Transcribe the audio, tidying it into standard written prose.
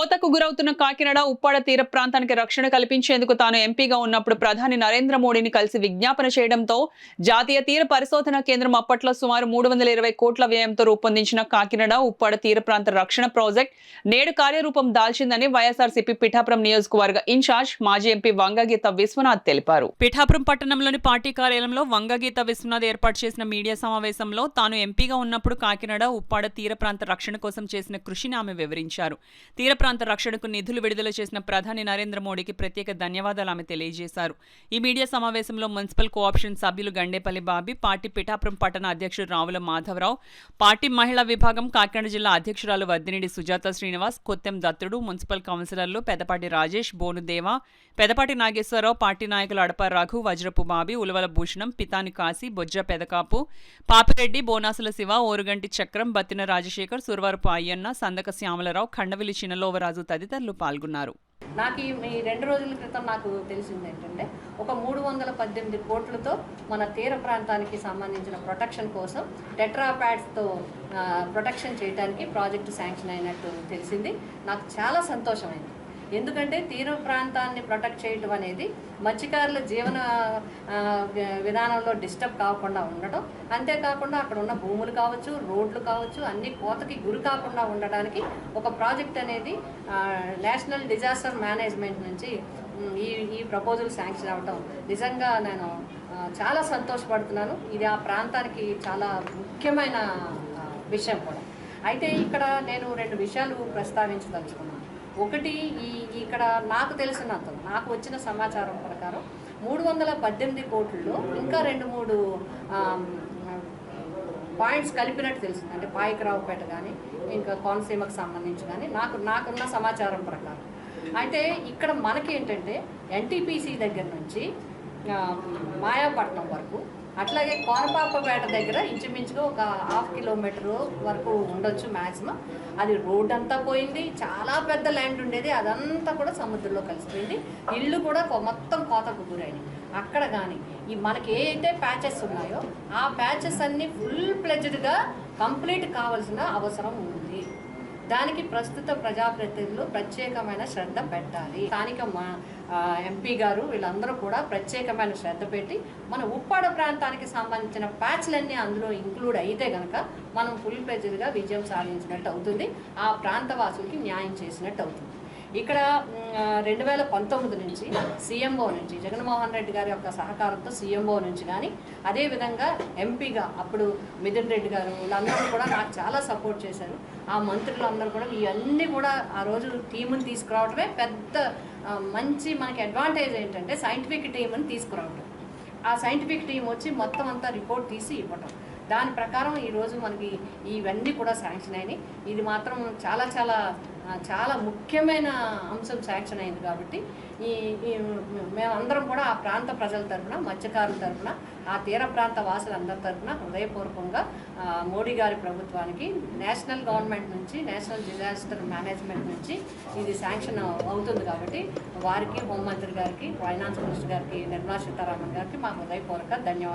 కోతకు గురవుతున్న కాకినాడ ఉప్పాడ తీర ప్రాంతానికి రక్షణ కల్పించేందుకు తాను ఎంపీగా ఉన్నప్పుడు ప్రధాని నరేంద్ర మోడీని కలిసి విజ్ఞాపన చేయడంతో జాతీయ తీర పరిశోధన కేంద్రం అప్పట్లో సుమారు 320 కోట్ల వ్యయంతో రూపొందించిన కాకినాడ ఉప్పాడ తీర ప్రాంత రక్షణ ప్రాజెక్ట్ నేడు కార్యరూపం దాల్చిందని వైఎస్ఆర్సీపీ పిఠాపురం నియోజకవర్గ ఇన్ఛార్జ్ మాజీ ఎంపీ వంగగీత విశ్వనాథ్ తెలిపారు. పిఠాపురం పట్టణంలోని పార్టీ కార్యాలయంలో వంగగీత విశ్వనాథ్ ఏర్పాటు చేసిన మీడియా సమావేశంలో తాను ఎంపీగా ఉన్నప్పుడు కాకినాడ ఉప్పాడ తీర ప్రాంత రక్షణ కోసం చేసిన కృషిని ఆమె వివరించారు. తీర ప్రాంత రక్షణకు నిధులు విడుదల చేసిన ప్రధాని నరేంద్ర మోడీకి ప్రత్యేక ధన్యవాదాలు ఆమె తెలియజేశారు. ఈ మీడియా సమావేశంలో మున్సిపల్ కోఆప్షన్ సభ్యులు గండేపల్లి బాబీ, పార్టీ పిఠాపురం పట్టణ అధ్యక్షుడు రావుల మాధవరావు, పార్టీ మహిళా విభాగం కాకినాడ జిల్లా అధ్యక్షురాలు వద్దినేడి సుజాత శ్రీనివాస్, కొత్తెం దత్తుడు, మున్సిపల్ కౌన్సిలర్లు పెదపాటి రాజేష్, బోనుదేవ, పెదపాటి నాగేశ్వరరావు, పార్టీ నాయకులు అడప రఘు, వజ్రపు బాబీ, ఉలవల భూషణం, పితాని కాశీ, బొజ్జ పెదకాపు, పాపిరెడ్డి, బోనాసుల శివ, ఓరుగంటి చక్రం, బత్తిన రాజశేఖర్, సురవరపు అయ్యన్న, సందక శ్యామలరావు, ఖండవిలి చినలోవరాజు తదితరులు పాల్గొన్నారు. నాకు ఈ 2 రోజుల క్రితం నాకు తెలిసింది ఏంటంటే ఒక 318 కోట్లతో మన తీర ప్రాంతానికి సంబంధించిన ప్రొటెక్షన్ కోసం టెట్రాప్యాడ్స్తో ప్రొటెక్షన్ చేయడానికి ప్రాజెక్టు శాంక్షన్ అయినట్టు తెలిసింది. నాకు చాలా సంతోషమైంది. ఎందుకంటే తీర ప్రాంతాన్ని ప్రొటెక్ట్ చేయటం అనేది మత్స్యకారుల జీవన విధానంలో డిస్టర్బ్ కాకుండా ఉండటం, అంతేకాకుండా అక్కడ ఉన్న భూములు కావచ్చు, రోడ్లు కావచ్చు, అన్ని కోతకి గురి కాకుండా ఉండడానికి ఒక ప్రాజెక్ట్ అనేది నేషనల్ డిజాస్టర్ మేనేజ్మెంట్ నుంచి ఈ ప్రపోజల్ శాంక్షన్ అవ్వటం నిజంగా నేను చాలా సంతోషపడుతున్నాను. ఇది ఆ ప్రాంతానికి చాలా ముఖ్యమైన విషయం కూడా. అయితే ఇక్కడ నేను 2 విషయాలు ప్రస్తావించదలుచుకున్నాను. ఒకటి, ఇక్కడ నాకు తెలిసినంత, నాకు వచ్చిన సమాచారం ప్రకారం 318 కోట్లలో ఇంకా 2-3 పాయింట్స్ కలిపినట్టు తెలిసింది. అంటే పాయకరావుపేట కానీ ఇంకా కోనసీమకు సంబంధించి కానీ నాకున్న సమాచారం ప్రకారం. అయితే ఇక్కడ మనకి ఏంటంటే ఎన్టీపీసీ దగ్గర నుంచి మాయాపట్నం వరకు, అట్లాగే కోనపాపపేట దగ్గర ఇంచుమించుగా ఒక 1/2 కిలోమీటర్ వరకు ఉండొచ్చు మ్యాక్సిమం. అది రోడ్ అంతా పోయింది, చాలా పెద్ద ల్యాండ్ ఉండేది, అదంతా కూడా సముద్రంలో కలిసిపోయింది. ఇళ్ళు కూడా మొత్తం కోతకు గురైనవి. అక్కడ కానీ మనకి ఏదైతే ప్యాచెస్ ఉన్నాయో ఆ ప్యాచెస్ అన్నీ ఫుల్ ప్లెజ్డ్గా కంప్లీట్ కావాల్సిన అవసరం ఉంది. దానికి ప్రస్తుత ప్రజాప్రతినిధులు ప్రత్యేకమైన శ్రద్ధ పెట్టాలి. స్థానిక ఎంపీ గారు వీళ్ళందరూ కూడా ప్రత్యేకమైన శ్రద్ధ పెట్టి మన ఉప్పాడ ప్రాంతానికి సంబంధించిన ప్యాచ్లన్నీ అందులో ఇంక్లూడ్ అయితే కనుక మనం ఫుల్ ప్లెజ్డ్గా విజయం సాధించినట్టు అవుతుంది. ఆ ప్రాంత వాసులకి న్యాయం చేసినట్టు అవుతుంది. ఇక్కడ 2019 నుంచి సీఎంఓ నుంచి జగన్మోహన్ రెడ్డి గారి యొక్క సహకారంతో సీఎంఓ నుంచి కానీ, అదేవిధంగా ఎంపీగా అప్పుడు మిథున్ రెడ్డి గారు వీళ్ళందరూ కూడా నాకు చాలా సపోర్ట్ చేశారు. ఆ మంత్రులు అందరూ కూడా ఇవన్నీ కూడా ఆ రోజు టీముని తీసుకురావడమే పెద్ద మంచి మనకి అడ్వాంటేజ్. ఏంటంటే సైంటిఫిక్ టీముని తీసుకురావడం, ఆ సైంటిఫిక్ టీం వచ్చి మొత్తం అంతా రిపోర్ట్ తీసి ఇవ్వటం, దాని ప్రకారం ఈరోజు మనకి ఇవన్నీ కూడా శాంక్షన్ అయినాయి. ఇది మాత్రం చాలా చాలా చాలా ముఖ్యమైన అంశం శాంక్షన్ అయింది. కాబట్టి మేమందరం కూడా ఆ ప్రాంత ప్రజల తరఫున, మత్స్యకారుల తరఫున, ఆ తీర ప్రాంత వాసులందరి తరఫున హృదయపూర్వకంగా మోడీ గారి ప్రభుత్వానికి నేషనల్ గవర్నమెంట్ నుంచి, నేషనల్ డిజాస్టర్ మేనేజ్మెంట్ నుంచి ఇది శాంక్షన్ అవుతుంది. కాబట్టి వారికి, హోంమంత్రి గారికి, ఫైనాన్స్ మినిస్టర్ గారికి, నిర్మలా సీతారామన్ గారికి మా హృదయపూర్వక ధన్యవాదాలు.